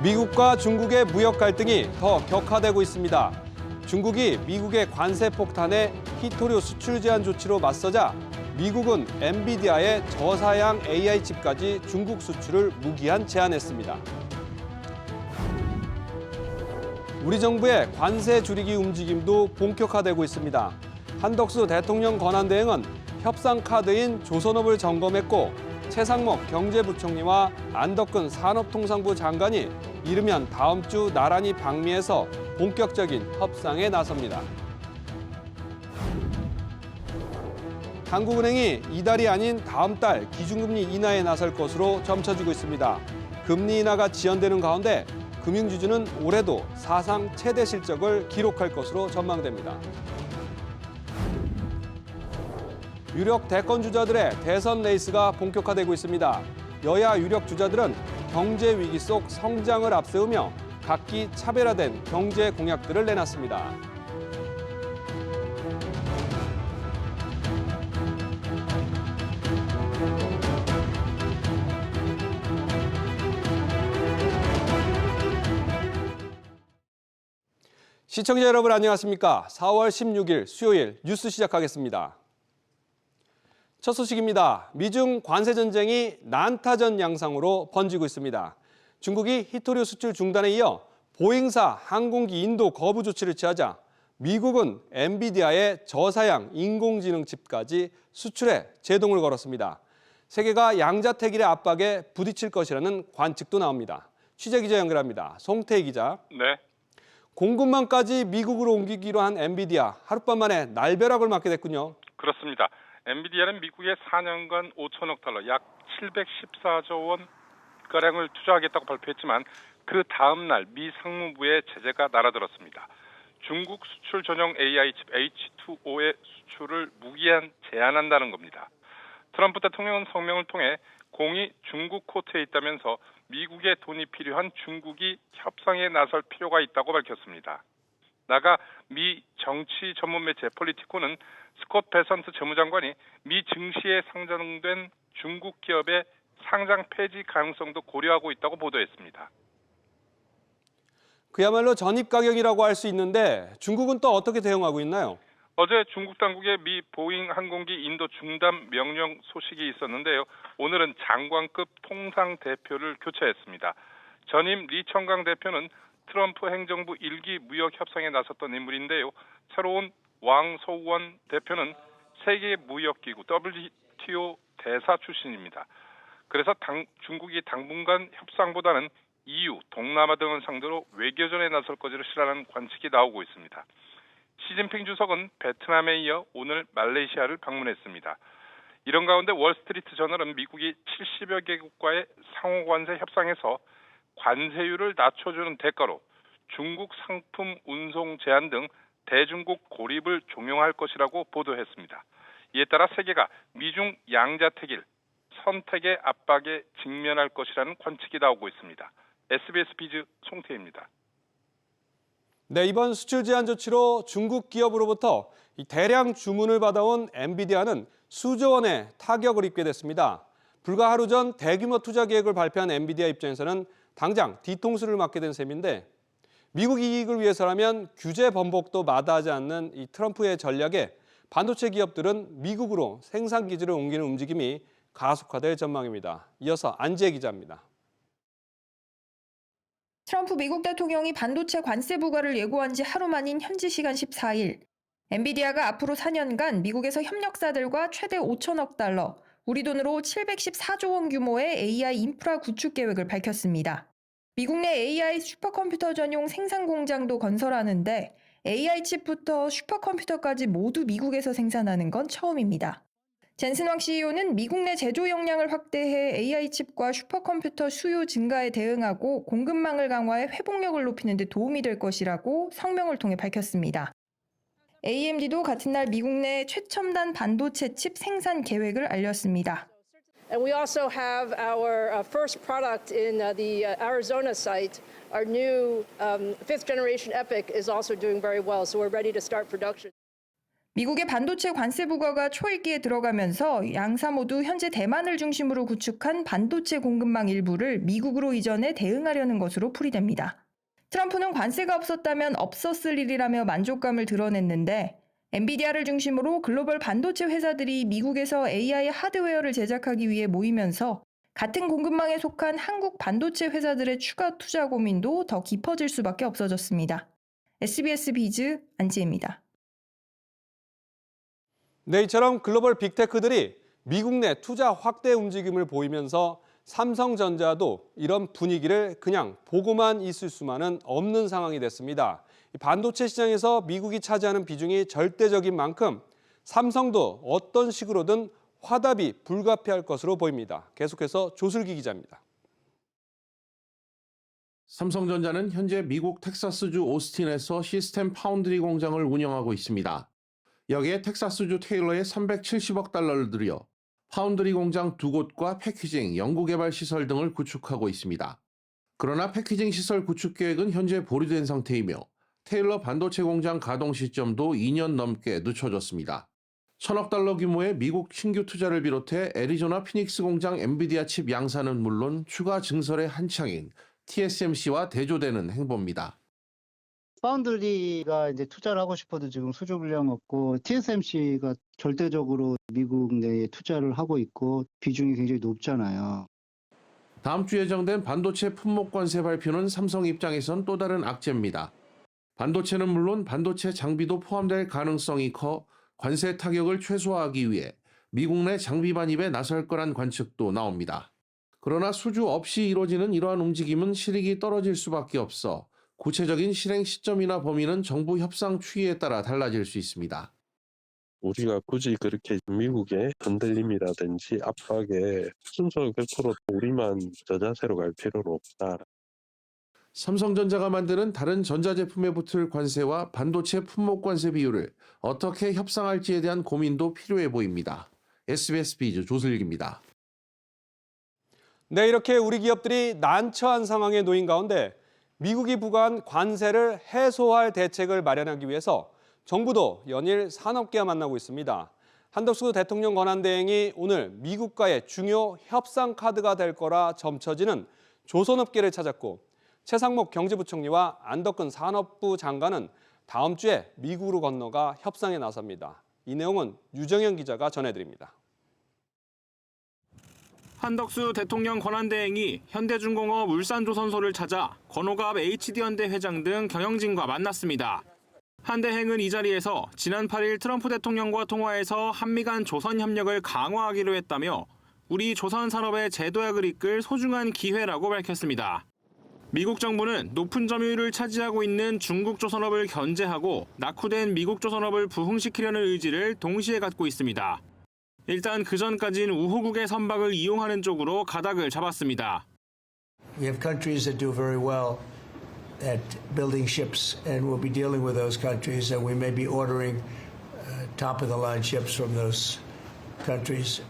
미국과 중국의 무역 갈등이 더 격화되고 있습니다. 중국이 미국의 관세 폭탄에 히토류 수출 제한 조치로 맞서자 미국은 엔비디아의 저사양 AI 칩까지 중국 수출을 무기한 제한했습니다. 우리 정부의 관세 줄이기 움직임도 본격화되고 있습니다. 한덕수 대통령 권한대행은 협상 카드인 조선업을 점검했고 최상목 경제부총리와 안덕근 산업통상부 장관이 이르면 다음 주 나란히 방미해서 본격적인 협상에 나섭니다. 한국은행이 이달이 아닌 다음 달 기준금리 인하에 나설 것으로 점쳐지고 있습니다. 금리 인하가 지연되는 가운데 금융지주는 올해도 사상 최대 실적을 기록할 것으로 전망됩니다. 유력 대권 주자들의 대선 레이스가 본격화되고 있습니다. 여야 유력 주자들은 경제 위기 속 성장을 앞세우며 각기 차별화된 경제 공약들을 내놨습니다. 시청자 여러분 안녕하십니까? 4월 16일 수요일 뉴스 시작하겠습니다. 첫 소식입니다. 미중 관세 전쟁이 난타전 양상으로 번지고 있습니다. 중국이 히토류 수출 중단에 이어 보잉사 항공기 인도 거부 조치를 취하자 미국은 엔비디아의 저사양 인공지능 칩까지 수출에 제동을 걸었습니다. 세계가 양자택일의 압박에 부딪힐 것이라는 관측도 나옵니다. 취재기자 연결합니다. 송태희 기자. 네. 공급망까지 미국으로 옮기기로 한 엔비디아, 하룻밤 만에 날벼락을 맞게 됐군요. 그렇습니다. 엔비디아는 미국에 4년간 5천억 달러, 약 714조 원가량을 투자하겠다고 발표했지만 그 다음 날 미 상무부의 제재가 날아들었습니다. 중국 수출 전용 AI 칩 H2O의 수출을 무기한 제한한다는 겁니다. 트럼프 대통령은 성명을 통해 공이 중국 코트에 있다면서 미국의 돈이 필요한 중국이 협상에 나설 필요가 있다고 밝혔습니다. 나아가 미 정치 전문 매체 폴리티코는 스콧 베선트 재무장관이 미 증시에 상장된 중국 기업의 상장 폐지 가능성도 고려하고 있다고 보도했습니다. 그야말로 전입가격이라고 할 수 있는데 중국은 또 어떻게 대응하고 있나요? 어제 중국 당국의 미 보잉 항공기 인도 중단 명령 소식이 있었는데요. 오늘은 장관급 통상 대표를 교체했습니다. 전임 리 청강 대표는 트럼프 행정부 1기 무역 협상에 나섰던 인물인데요. 새로운 왕 서우원 대표는 세계무역기구 WTO 대사 출신입니다. 그래서 중국이 당분간 협상보다는 EU, 동남아 등을 상대로 외교전에 나설 것이라는 관측이 나오고 있습니다. 시진핑 주석은 베트남에 이어 오늘 말레이시아를 방문했습니다. 이런 가운데 월스트리트 저널은 미국이 70여 개국과의 상호관세 협상에서 관세율을 낮춰주는 대가로 중국 상품 운송 제한 등 대중국 고립을 종용할 것이라고 보도했습니다. 이에 따라 세계가 미중 양자택일 선택의 압박에 직면할 것이라는 관측이 나오고 있습니다. SBS 비즈 송태입니다. 네, 이번 수출 제한 조치로 중국 기업으로부터 대량 주문을 받아온 엔비디아는 수조 원의 타격을 입게 됐습니다. 불과 하루 전 대규모 투자 계획을 발표한 엔비디아 입장에서는 당장 뒤통수를 맞게 된 셈인데 미국 이익을 위해서라면 규제 번복도 마다하지 않는 이 트럼프의 전략에 반도체 기업들은 미국으로 생산 기지를 옮기는 움직임이 가속화될 전망입니다. 이어서 안지혜 기자입니다. 트럼프 미국 대통령이 반도체 관세 부과를 예고한 지 하루 만인 현지 시간 14일, 엔비디아가 앞으로 4년간 미국에서 협력사들과 최대 5천억 달러, 우리 돈으로 714조 원 규모의 AI 인프라 구축 계획을 밝혔습니다. 미국 내 AI 슈퍼컴퓨터 전용 생산 공장도 건설하는데 AI 칩부터 슈퍼컴퓨터까지 모두 미국에서 생산하는 건 처음입니다. 젠슨 왕 CEO는 미국 내 제조 역량을 확대해 AI 칩과 슈퍼컴퓨터 수요 증가에 대응하고 공급망을 강화해 회복력을 높이는 데 도움이 될 것이라고 성명을 통해 밝혔습니다. AMD도 같은 날 미국 내 최첨단 반도체 칩 생산 계획을 알렸습니다. And we also have our first product in the Arizona site. Our new fifth generation EPIC is also doing very well, so we're ready to start production. 미국의 반도체 관세 부과가 초읽기에 들어가면서 양사 모두 현재 대만을 중심으로 구축한 반도체 공급망 일부를 미국으로 이전해 대응하려는 것으로 풀이됩니다. 트럼프는 관세가 없었다면 없었을 일이라며 만족감을 드러냈는데 엔비디아를 중심으로 글로벌 반도체 회사들이 미국에서 AI 하드웨어를 제작하기 위해 모이면서 같은 공급망에 속한 한국 반도체 회사들의 추가 투자 고민도 더 깊어질 수밖에 없어졌습니다. SBS 비즈 안지혜입니다. 네, 이처럼 글로벌 빅테크들이 미국 내 투자 확대 움직임을 보이면서 삼성전자도 이런 분위기를 그냥 보고만 있을 수만은 없는 상황이 됐습니다. 반도체 시장에서 미국이 차지하는 비중이 절대적인 만큼 삼성도 어떤 식으로든 화답이 불가피할 것으로 보입니다. 계속해서 조슬기 기자입니다. 삼성전자는 현재 미국 텍사스주 오스틴에서 시스템 파운드리 공장을 운영하고 있습니다. 여기에 텍사스주 테일러에 370억 달러를 들여 파운드리 공장 2곳과 패키징, 연구개발 시설 등을 구축하고 있습니다. 그러나 패키징 시설 구축 계획은 현재 보류된 상태이며 테일러 반도체 공장 가동 시점도 2년 넘게 늦춰졌습니다. 1,000억 달러 규모의 미국 신규 투자를 비롯해 애리조나 피닉스 공장 엔비디아 칩 양산은 물론 추가 증설의 한창인 TSMC와 대조되는 행보입니다. 파운드리가 이제 투자를 하고 싶어도 지금 수주 물량 없고 TSMC가 절대적으로 미국 내에 투자를 하고 있고 비중이 굉장히 높잖아요. 다음 주 예정된 반도체 품목 관세 발표는 삼성 입장에선 또 다른 악재입니다. 반도체는 물론 반도체 장비도 포함될 가능성이 커 관세 타격을 최소화하기 위해 미국 내 장비 반입에 나설 거란 관측도 나옵니다. 그러나 수주 없이 이루어지는 이러한 움직임은 실익이 떨어질 수밖에 없어 구체적인 실행 시점이나 범위는 정부 협상 추이에 따라 달라질 수 있습니다. 우리가 굳이 그렇게 미국의 흔들림이라든지 압박에 순서 100% 우리만 저자세로 갈 필요는 없다. 삼성전자가 만드는 다른 전자제품에 붙을 관세와 반도체 품목 관세 비율을 어떻게 협상할지에 대한 고민도 필요해 보입니다. SBS 비즈 조슬기입니다. 네, 이렇게 우리 기업들이 난처한 상황에 놓인 가운데 미국이 부과한 관세를 해소할 대책을 마련하기 위해서 정부도 연일 산업계와 만나고 있습니다. 한덕수 대통령 권한대행이 오늘 미국과의 중요 협상 카드가 될 거라 점쳐지는 조선업계를 찾았고 최상목 경제부총리와 안덕근 산업부 장관은 다음 주에 미국으로 건너가 협상에 나섭니다. 이 내용은 유정현 기자가 전해드립니다. 한덕수 대통령 권한대행이 현대중공업 울산조선소를 찾아 권오갑 HD현대 회장 등 경영진과 만났습니다. 한 대행은 이 자리에서 지난 8일 트럼프 대통령과 통화에서 한미 간 조선 협력을 강화하기로 했다며 우리 조선 산업의 재도약을 이끌 소중한 기회라고 밝혔습니다. 미국 정부는 높은 점유율을 차지하고 있는 중국 조선업을 견제하고 낙후된 미국 조선업을 부흥시키려는 의지를 동시에 갖고 있습니다. 일단 그전까진 우호국의 선박을 이용하는 쪽으로 가닥을 잡았습니다. We have countries that do very well at building ships, and we'll be dealing with those countries, and we may be ordering top-of-the-line ships from those countries.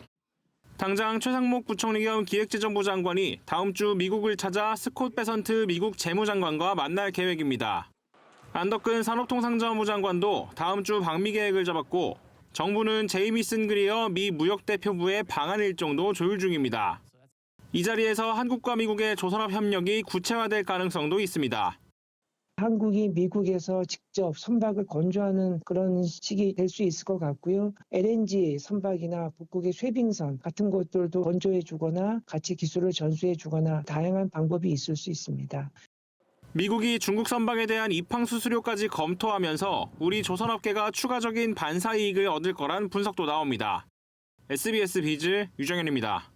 당장 최상목 부총리 겸 기획재정부 장관이 다음 주 미국을 찾아 스콧 베선트 미국 재무장관과 만날 계획입니다. 안덕근 산업통상자원부 장관도 다음 주 방미 계획을 잡았고 정부는 제이미슨 그리어 미 무역대표부의 방한 일정도 조율 중입니다. 이 자리에서 한국과 미국의 조선업 협력이 구체화될 가능성도 있습니다. 한국이 미국에서 직접 선박을 건조하는 그런 식이 될 수 있을 것 같고요. LNG 선박이나 북극의 쇠빙선 같은 것들도 건조해 주거나 같이 기술을 전수해 주거나 다양한 방법이 있을 수 있습니다. 미국이 중국 선박에 대한 입항 수수료까지 검토하면서 우리 조선업계가 추가적인 반사 이익을 얻을 거란 분석도 나옵니다. SBS 비즈 유정현입니다.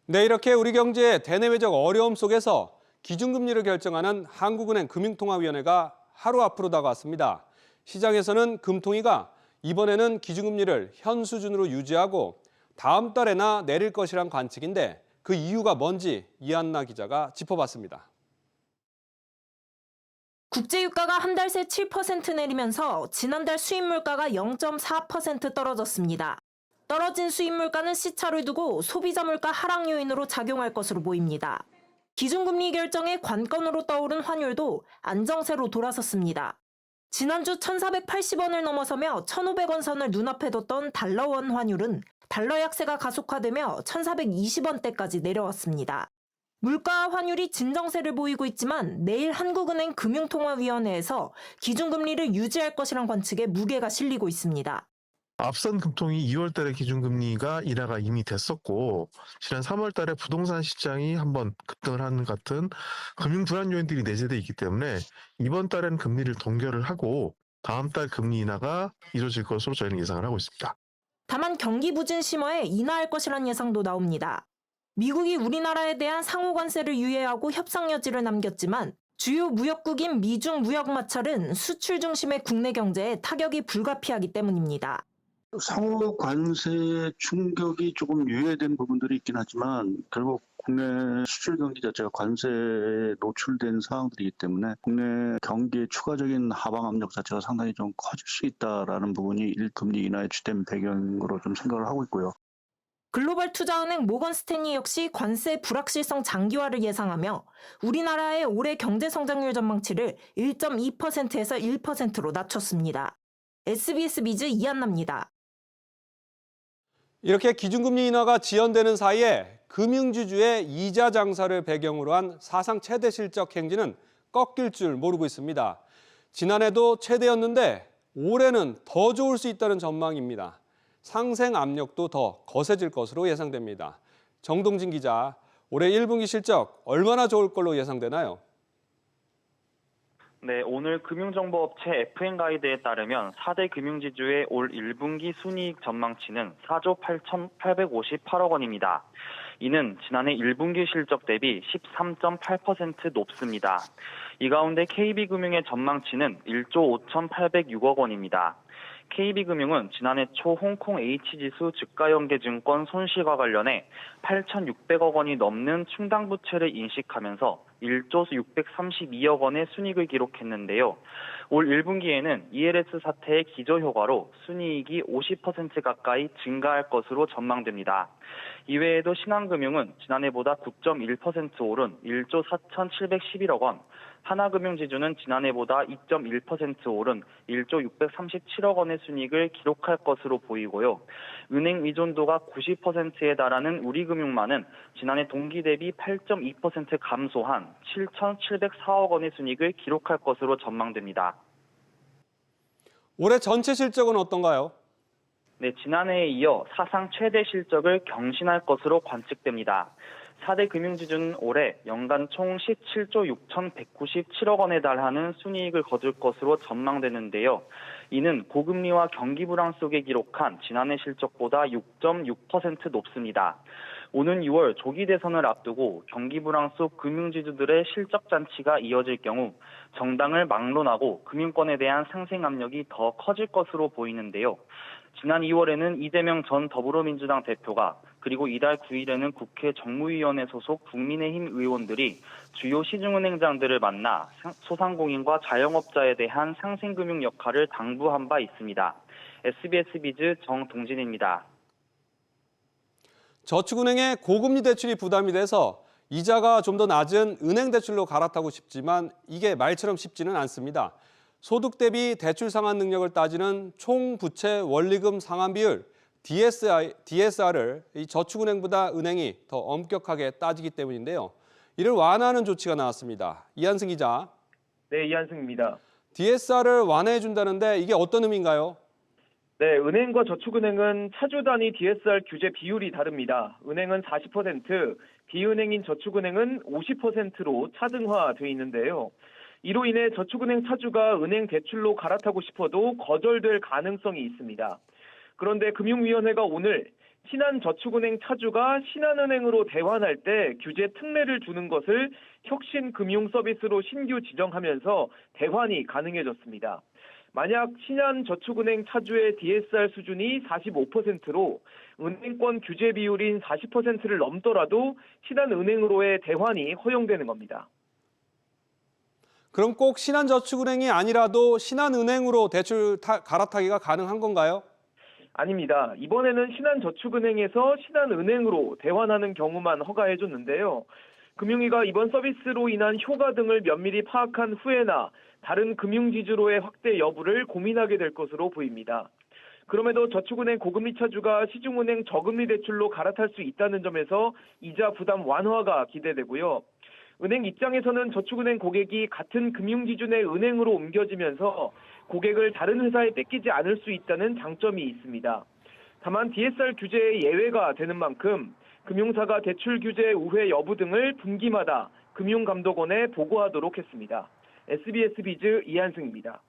네, 이렇게 우리 경제의 대내외적 어려움 속에서 기준금리를 결정하는 한국은행 금융통화위원회가 하루 앞으로 다가왔습니다. 시장에서는 금통위가 이번에는 기준금리를 현 수준으로 유지하고 다음 달에나 내릴 것이란 관측인데 그 이유가 뭔지 이한나 기자가 짚어봤습니다. 국제유가가 한 달 새 7% 내리면서 지난달 수입물가가 0.4% 떨어졌습니다. 떨어진 수입물가는 시차를 두고 소비자 물가 하락 요인으로 작용할 것으로 보입니다. 기준금리 결정의 관건으로 떠오른 환율도 안정세로 돌아섰습니다. 지난주 1,480원을 넘어서며 1,500원 선을 눈앞에 뒀던 달러원 환율은 달러 약세가 가속화되며 1,420원대까지 내려왔습니다. 물가와 환율이 진정세를 보이고 있지만 내일 한국은행 금융통화위원회에서 기준금리를 유지할 것이란 관측에 무게가 실리고 있습니다. 앞선 금통이 2월 달에 기준금리가 인하가 이미 됐었고 지난 3월 달에 부동산 시장이 한번 급등을 하는 같은 금융 불안 요인들이 내재돼 있기 때문에 이번 달에는 금리를 동결을 하고 다음 달 금리 인하가 이루어질 것으로 저희는 예상을 하고 있습니다. 다만 경기 부진 심화에 인하할 것이란 예상도 나옵니다. 미국이 우리나라에 대한 상호 관세를 유예하고 협상 여지를 남겼지만 주요 무역국인 미중 무역 마찰은 수출 중심의 국내 경제에 타격이 불가피하기 때문입니다. 상호 관세 충격이 조금 유예된 부분들이 있긴 하지만 결국 국내 수출 경기 자체가 관세에 노출된 상황들이기 때문에 국내 경기의 추가적인 하방 압력 자체가 상당히 좀 커질 수 있다라는 부분이 금리 인하의 주된 배경으로 좀 생각을 하고 있고요. 글로벌 투자은행 모건 스탠리 역시 관세 불확실성 장기화를 예상하며 우리나라의 올해 경제 성장률 전망치를 1.2%에서 1%로 낮췄습니다. SBS 비즈 이한나입니다. 이렇게 기준금리 인하가 지연되는 사이에 금융주주의 이자 장사를 배경으로 한 사상 최대 실적 행진은 꺾일 줄 모르고 있습니다. 지난해도 최대였는데 올해는 더 좋을 수 있다는 전망입니다. 상생 압력도 더 거세질 것으로 예상됩니다. 정동진 기자, 올해 1분기 실적 얼마나 좋을 걸로 예상되나요? 네, 오늘 금융정보업체 FN가이드에 따르면 4대 금융지주의 올 1분기 순이익 전망치는 4조 8,858억 원입니다. 이는 지난해 1분기 실적 대비 13.8% 높습니다. 이 가운데 KB금융의 전망치는 1조 5,806억 원입니다. KB금융은 지난해 초 홍콩 H지수 주가연계증권 손실과 관련해 8,600억 원이 넘는 충당부채를 인식하면서 1조 632억 원의 순이익을 기록했는데요. 올 1분기에는 ELS 사태의 기저효과로 순이익이 50% 가까이 증가할 것으로 전망됩니다. 이외에도 신한금융은 지난해보다 9.1% 오른 1조 4,711억 원, 하나금융지주는 지난해보다 2.1% 오른 1조 637억 원의 순이익을 기록할 것으로 보이고요. 은행 의존도가 90%에 달하는 우리금융만은 지난해 동기 대비 8.2% 감소한 7,704억 원의 순이익을 기록할 것으로 전망됩니다. 올해 전체 실적은 어떤가요? 네, 지난해에 이어 사상 최대 실적을 경신할 것으로 관측됩니다. 4대 금융지주는 올해 연간 총 17조 6,197억 원에 달하는 순이익을 거둘 것으로 전망되는데요. 이는 고금리와 경기 불황 속에 기록한 지난해 실적보다 6.6% 높습니다. 오는 6월 조기 대선을 앞두고 경기 불황 속 금융지주들의 실적 잔치가 이어질 경우 정당을 막론하고 금융권에 대한 상생 압력이 더 커질 것으로 보이는데요. 지난 2월에는 이재명 전 더불어민주당 대표가 그리고 이달 9일에는 국회 정무위원회 소속 국민의힘 의원들이 주요 시중은행장들을 만나 소상공인과 자영업자에 대한 상생금융 역할을 당부한 바 있습니다. SBS 비즈 정동진입니다. 저축은행의 고금리 대출이 부담이 돼서 이자가 좀 더 낮은 은행 대출로 갈아타고 싶지만 이게 말처럼 쉽지는 않습니다. 소득 대비 대출 상환 능력을 따지는 총부채 원리금 상환 비율 DSR을 이 저축은행보다 은행이 더 엄격하게 따지기 때문인데요. 이를 완화하는 조치가 나왔습니다. 이한승 기자. 네, 이한승입니다. DSR을 완화해 준다는데 이게 어떤 의미인가요? 네, 은행과 저축은행은 차주 단위 DSR 규제 비율이 다릅니다. 은행은 40%, 비은행인 저축은행은 50%로 차등화돼 있는데요. 이로 인해 저축은행 차주가 은행 대출로 갈아타고 싶어도 거절될 가능성이 있습니다. 그런데 금융위원회가 오늘 신한저축은행 차주가 신한은행으로 대환할 때 규제 특례를 주는 것을 혁신금융서비스로 신규 지정하면서 대환이 가능해졌습니다. 만약 신한저축은행 차주의 DSR 수준이 45%로 은행권 규제 비율인 40%를 넘더라도 신한은행으로의 대환이 허용되는 겁니다. 그럼 꼭 신한저축은행이 아니라도 신한은행으로 대출 갈아타기가 가능한 건가요? 아닙니다. 이번에는 신한저축은행에서 신한은행으로 대환하는 경우만 허가해줬는데요. 금융위가 이번 서비스로 인한 효과 등을 면밀히 파악한 후에나 다른 금융지주로의 확대 여부를 고민하게 될 것으로 보입니다. 그럼에도 저축은행 고금리 차주가 시중은행 저금리 대출로 갈아탈 수 있다는 점에서 이자 부담 완화가 기대되고요. 은행 입장에서는 저축은행 고객이 같은 금융지주 내 은행으로 옮겨지면서 고객을 다른 회사에 뺏기지 않을 수 있다는 장점이 있습니다. 다만 DSR 규제의 예외가 되는 만큼 금융사가 대출 규제 우회 여부 등을 분기마다 금융감독원에 보고하도록 했습니다. SBS 비즈 이한승입니다.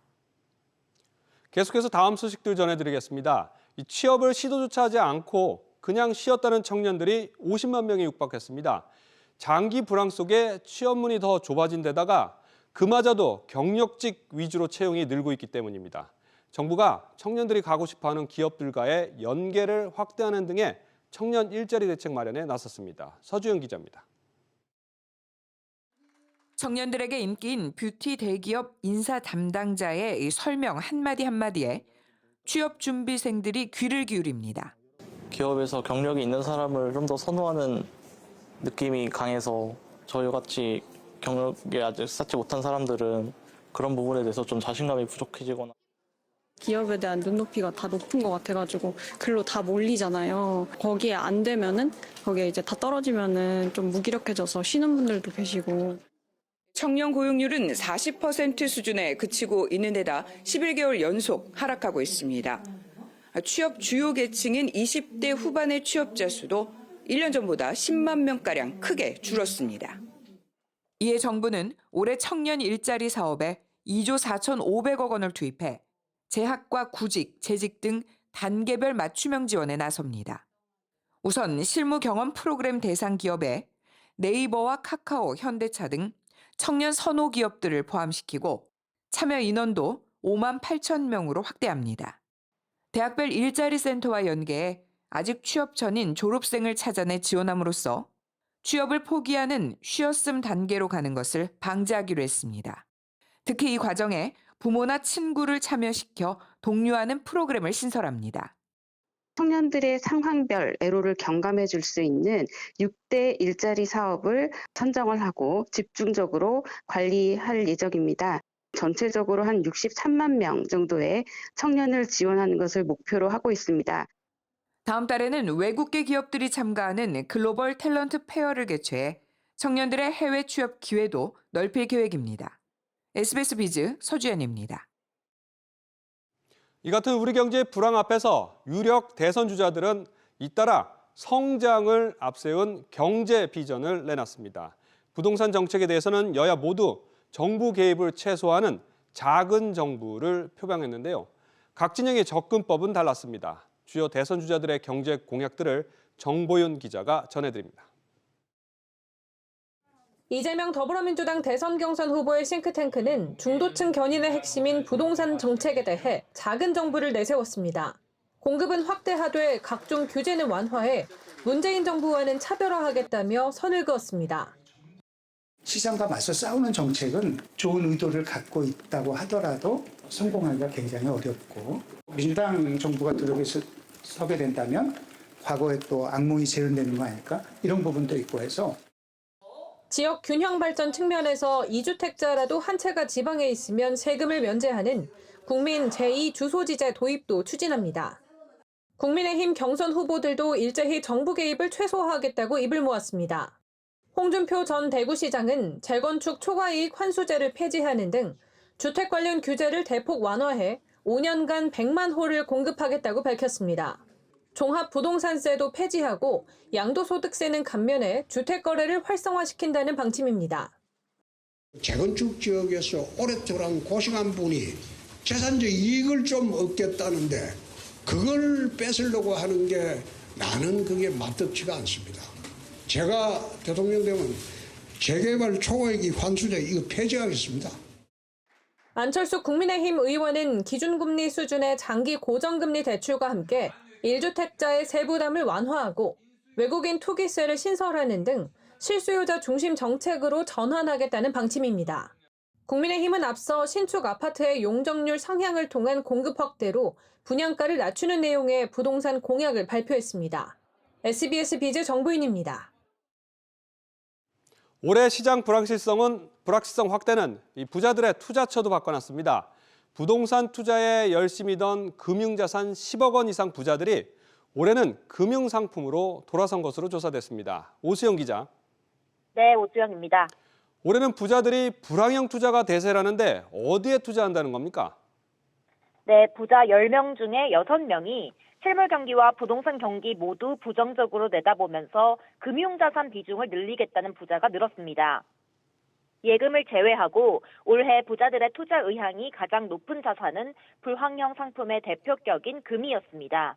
계속해서 다음 소식들 전해드리겠습니다. 취업을 시도조차 하지 않고 그냥 쉬었다는 청년들이 50만 명에 육박했습니다. 장기 불황 속에 취업문이 더 좁아진 데다가 그마저도 경력직 위주로 채용이 늘고 있기 때문입니다. 정부가 청년들이 가고 싶어하는 기업들과의 연계를 확대하는 등의 청년 일자리 대책 마련에 나섰습니다. 서주영 기자입니다. 청년들에게 인기인 뷰티 대기업 인사 담당자의 설명 한마디 한마디에 취업 준비생들이 귀를 기울입니다. 기업에서 경력이 있는 사람을 좀 더 선호하는 느낌이 강해서 저희같이 경력이 아직 쌓지 못한 사람들은 그런 부분에 대해서 좀 자신감이 부족해지거나 기업에 대한 눈높이가 다 높은 것 같아가지고 글로 다 몰리잖아요. 거기에 안 되면은 거기에 이제 다 떨어지면은 좀 무기력해져서 쉬는 분들도 계시고. 청년 고용률은 40% 수준에 그치고 있는 데다 11개월 연속 하락하고 있습니다. 취업 주요 계층인 20대 후반의 취업자 수도 1년 전보다 10만 명가량 크게 줄었습니다. 이에 정부는 올해 청년 일자리 사업에 2조 4,500억 원을 투입해 재학과 구직, 재직 등 단계별 맞춤형 지원에 나섭니다. 우선 실무 경험 프로그램 대상 기업에 네이버와 카카오, 현대차 등 청년 선호 기업들을 포함시키고 참여 인원도 5만 8천 명으로 확대합니다. 대학별 일자리 센터와 연계해 아직 취업 전인 졸업생을 찾아내 지원함으로써 취업을 포기하는 쉬었음 단계로 가는 것을 방지하기로 했습니다. 특히 이 과정에 부모나 친구를 참여시켜 독려하는 프로그램을 신설합니다. 청년들의 상황별 애로를 경감해 줄 수 있는 6대 일자리 사업을 선정을 하고 집중적으로 관리할 예정입니다. 전체적으로 한 63만 명 정도의 청년을 지원하는 것을 목표로 하고 있습니다. 다음 달에는 외국계 기업들이 참가하는 글로벌 탤런트 페어를 개최해 청년들의 해외 취업 기회도 넓힐 계획입니다. SBS 비즈 서주연입니다. 이 같은 우리 경제의 불황 앞에서 유력 대선 주자들은 잇따라 성장을 앞세운 경제 비전을 내놨습니다. 부동산 정책에 대해서는 여야 모두 정부 개입을 최소화하는 작은 정부를 표방했는데요. 각 진영의 접근법은 달랐습니다. 주요 대선 주자들의 경제 공약들을 정보윤 기자가 전해드립니다. 이재명 더불어민주당 대선 경선 후보의 싱크탱크는 중도층 견인의 핵심인 부동산 정책에 대해 작은 정부를 내세웠습니다. 공급은 확대하되 각종 규제는 완화해 문재인 정부와는 차별화하겠다며 선을 그었습니다. 시장과 맞서 싸우는 정책은 좋은 의도를 갖고 있다고 하더라도 성공하기가 굉장히 어렵고 민주당 정부가 들어서 서게 된다면 과거에 또 악몽이 재현되는 거 아닐까? 이런 부분도 있고 해서 지역 균형 발전 측면에서 2주택자라도 한 채가 지방에 있으면 세금을 면제하는 국민 제2주소지제 도입도 추진합니다. 국민의힘 경선 후보들도 일제히 정부 개입을 최소화하겠다고 입을 모았습니다. 홍준표 전 대구시장은 재건축 초과이익 환수제를 폐지하는 등 주택 관련 규제를 대폭 완화해 5년간 100만 호를 공급하겠다고 밝혔습니다. 종합부동산세도 폐지하고 양도소득세는 감면해 주택 거래를 활성화시킨다는 방침입니다. 재건축 지역에서 오랫동안 고생한 분이 재산적 이익을 좀 얻겠다는데 그걸 뺏으려고 하는 게 나는 그게 맞득치가 않습니다. 제가 대통령 되면 재개발 초과이익 환수제 이거 폐지하겠습니다. 안철수 국민의힘 의원은 기준금리 수준의 장기 고정금리 대출과 함께 1주택자의 세부담을 완화하고 외국인 투기세를 신설하는 등 실수요자 중심 정책으로 전환하겠다는 방침입니다. 국민의힘은 앞서 신축 아파트의 용적률 상향을 통한 공급 확대로 분양가를 낮추는 내용의 부동산 공약을 발표했습니다. SBS 비즈 정보윤입니다. 올해 시장 불확실성 확대는 이 부자들의 투자처도 바꿔놨습니다. 부동산 투자에 열심이던 금융자산 10억 원 이상 부자들이 올해는 금융상품으로 돌아선 것으로 조사됐습니다. 오수영 기자. 네, 오수영입니다. 올해는 부자들이 불황형 투자가 대세라는데 어디에 투자한다는 겁니까? 네, 부자 10명 중에 6명이 실물 경기와 부동산 경기 모두 부정적으로 내다보면서 금융자산 비중을 늘리겠다는 부자가 늘었습니다. 예금을 제외하고 올해 부자들의 투자 의향이 가장 높은 자산은 불황형 상품의 대표격인 금이었습니다.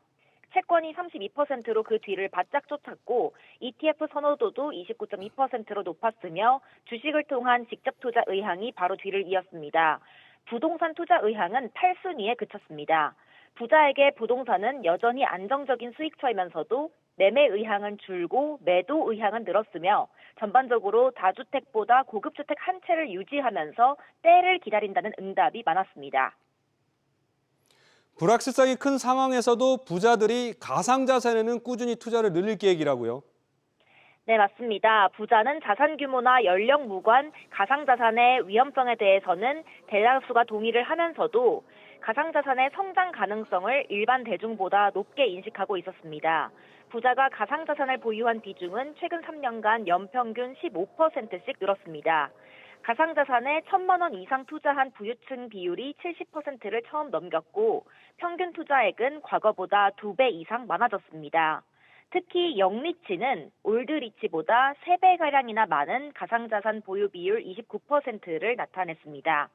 채권이 32%로 그 뒤를 바짝 쫓았고 ETF 선호도도 29.2%로 높았으며 주식을 통한 직접 투자 의향이 바로 뒤를 이었습니다. 부동산 투자 의향은 8순위에 그쳤습니다. 부자에게 부동산은 여전히 안정적인 수익처이면서도 매매 의향은 줄고 매도 의향은 늘었으며 전반적으로 다주택보다 고급주택 한 채를 유지하면서 때를 기다린다는 응답이 많았습니다. 불확실성이 큰 상황에서도 부자들이 가상자산에는 꾸준히 투자를 늘릴 계획이라고요? 네, 맞습니다. 부자는 자산 규모나 연령 무관 가상자산의 위험성에 대해서는 대다수가 동의를 하면서도 가상자산의 성장 가능성을 일반 대중보다 높게 인식하고 있었습니다. 부자가 가상자산을 보유한 비중은 최근 3년간 연평균 15%씩 늘었습니다. 가상자산에 1,000만 원 이상 투자한 부유층 비율이 70%를 처음 넘겼고 평균 투자액은 과거보다 2배 이상 많아졌습니다. 특히 영리치는 올드리치보다 3배가량이나 많은 가상자산 보유 비율 29%를 나타냈습니다.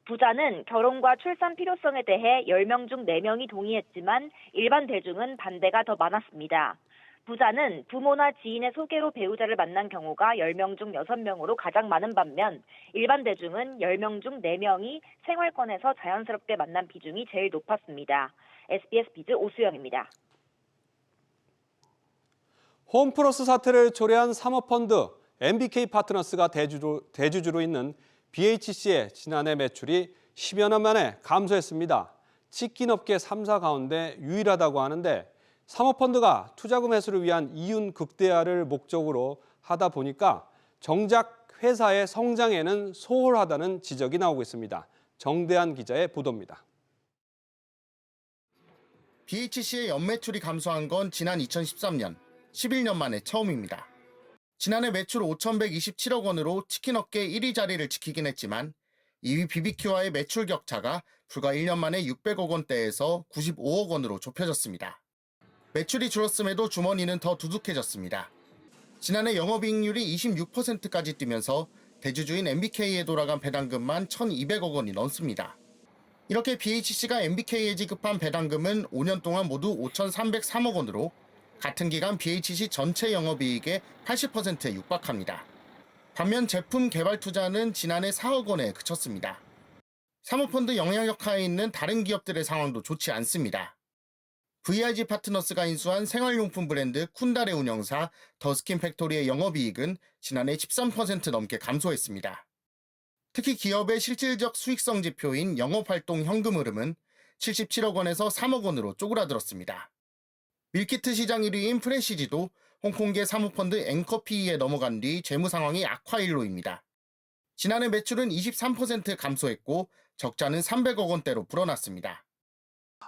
부자는 결혼과 출산 필요성에 대해 10명 중 4명이 동의했지만 일반 대중은 반대가 더 많았습니다. 부자는 부모나 지인의 소개로 배우자를 만난 경우가 10명 중 6명으로 가장 많은 반면 일반 대중은 10명 중 4명이 생활권에서 자연스럽게 만난 비중이 제일 높았습니다. SBS 비즈 오수영입니다. 홈플러스 사태를 초래한 사모펀드 MBK 파트너스가 대주주로 있는 BHC의 지난해 매출이 10여 년 만에 감소했습니다. 치킨업계 3사 가운데 유일하다고 하는데 사모펀드가 투자금 회수를 위한 이윤 극대화를 목적으로 하다 보니까 정작 회사의 성장에는 소홀하다는 지적이 나오고 있습니다. 정대한 기자의 보도입니다. BHC의 연매출이 감소한 건 지난 2013년, 11년 만에 처음입니다. 지난해 매출 5,127억 원으로 치킨업계 1위 자리를 지키긴 했지만 2위 BBQ와의 매출 격차가 불과 1년 만에 600억 원대에서 95억 원으로 좁혀졌습니다. 매출이 줄었음에도 주머니는 더 두둑해졌습니다. 지난해 영업이익률이 26%까지 뛰면서 대주주인 MBK에 돌아간 배당금만 1,200억 원이 넘습니다. 이렇게 BHC가 MBK에 지급한 배당금은 5년 동안 모두 5,303억 원으로 같은 기간 BHC 전체 영업이익의 80%에 육박합니다. 반면 제품 개발 투자는 지난해 4억 원에 그쳤습니다. 사모펀드 영향력 하에 있는 다른 기업들의 상황도 좋지 않습니다. VIG 파트너스가 인수한 생활용품 브랜드 쿤달의 운영사 더스킨 팩토리의 영업이익은 지난해 13% 넘게 감소했습니다. 특히 기업의 실질적 수익성 지표인 영업활동 현금 흐름은 77억 원에서 3억 원으로 쪼그라들었습니다. 밀키트 시장 1위인 프레시지도 홍콩계 사모펀드 앵커PE에 넘어간 뒤 재무 상황이 악화일로입니다. 지난해 매출은 23% 감소했고 적자는 300억 원대로 불어났습니다.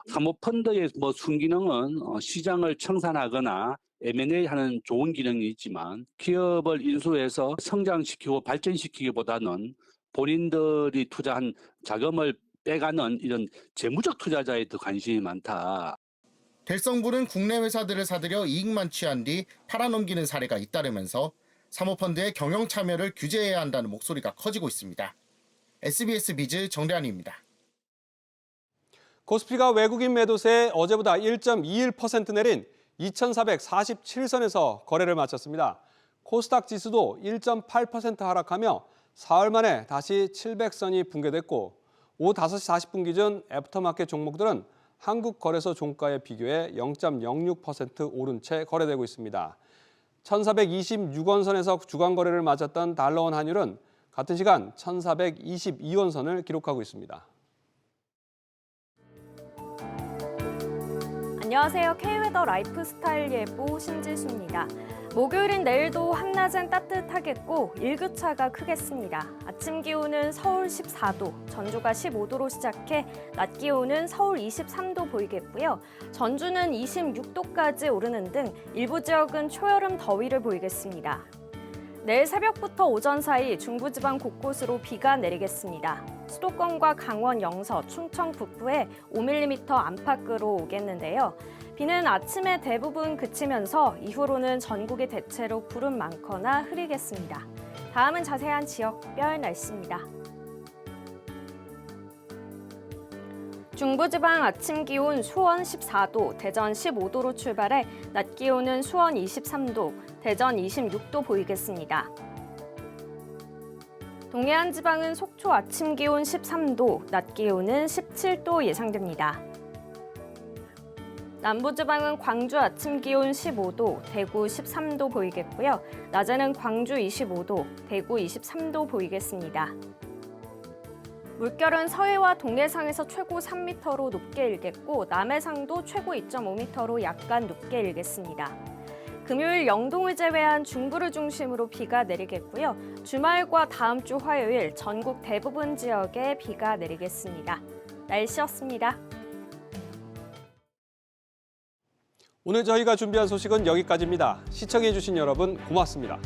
사모펀드의 순기능은 시장을 청산하거나 M&A 하는 좋은 기능이 있지만 기업을 인수해서 성장시키고 발전시키기보다는 본인들이 투자한 자금을 빼가는 이런 재무적 투자자에 더 관심이 많다. 델성부는 국내 회사들을 사들여 이익만 취한 뒤 팔아넘기는 사례가 잇따르면서 사모펀드의 경영 참여를 규제해야 한다는 목소리가 커지고 있습니다. SBS 비즈 정대한입니다. 코스피가 외국인 매도세에 어제보다 1.21% 내린 2,447선에서 거래를 마쳤습니다. 코스닥 지수도 1.8% 하락하며 사흘 만에 다시 700선이 붕괴됐고 오후 5시 40분 기준 애프터마켓 종목들은 한국거래소 종가에 비교해 0.06% 오른 채 거래되고 있습니다. 1,426원 선에서 주간 거래를 마쳤던 달러원 환율은 같은 시간 1,422원 선을 기록하고 있습니다. 안녕하세요. K웨더 라이프스타일 예보 신지수입니다. 목요일인 내일도 한낮엔 따뜻하겠고 일교차가 크겠습니다. 아침 기온은 서울 14도, 전주가 15도로 시작해 낮 기온은 서울 23도 보이겠고요. 전주는 26도까지 오르는 등 일부 지역은 초여름 더위를 보이겠습니다. 내일 새벽부터 오전 사이 중부지방 곳곳으로 비가 내리겠습니다. 수도권과 강원 영서, 충청 북부에 5mm 안팎으로 오겠는데요. 비는 아침에 대부분 그치면서 이후로는 전국이 대체로 구름 많거나 흐리겠습니다. 다음은 자세한 지역별 날씨입니다. 중부지방 아침 기온 수원 14도, 대전 15도로 출발해 낮 기온은 수원 23도, 대전 26도 보이겠습니다. 동해안 지방은 속초 아침 기온 13도, 낮 기온은 17도 예상됩니다. 남부지방은 광주 아침 기온 15도, 대구 13도 보이겠고요. 낮에는 광주 25도, 대구 23도 보이겠습니다. 물결은 서해와 동해상에서 최고 3m로 높게 일겠고 남해상도 최고 2.5m로 약간 높게 일겠습니다. 금요일 영동을 제외한 중부를 중심으로 비가 내리겠고요. 주말과 다음 주 화요일 전국 대부분 지역에 비가 내리겠습니다. 날씨였습니다. 오늘 저희가 준비한 소식은 여기까지입니다. 시청해주신 여러분 고맙습니다.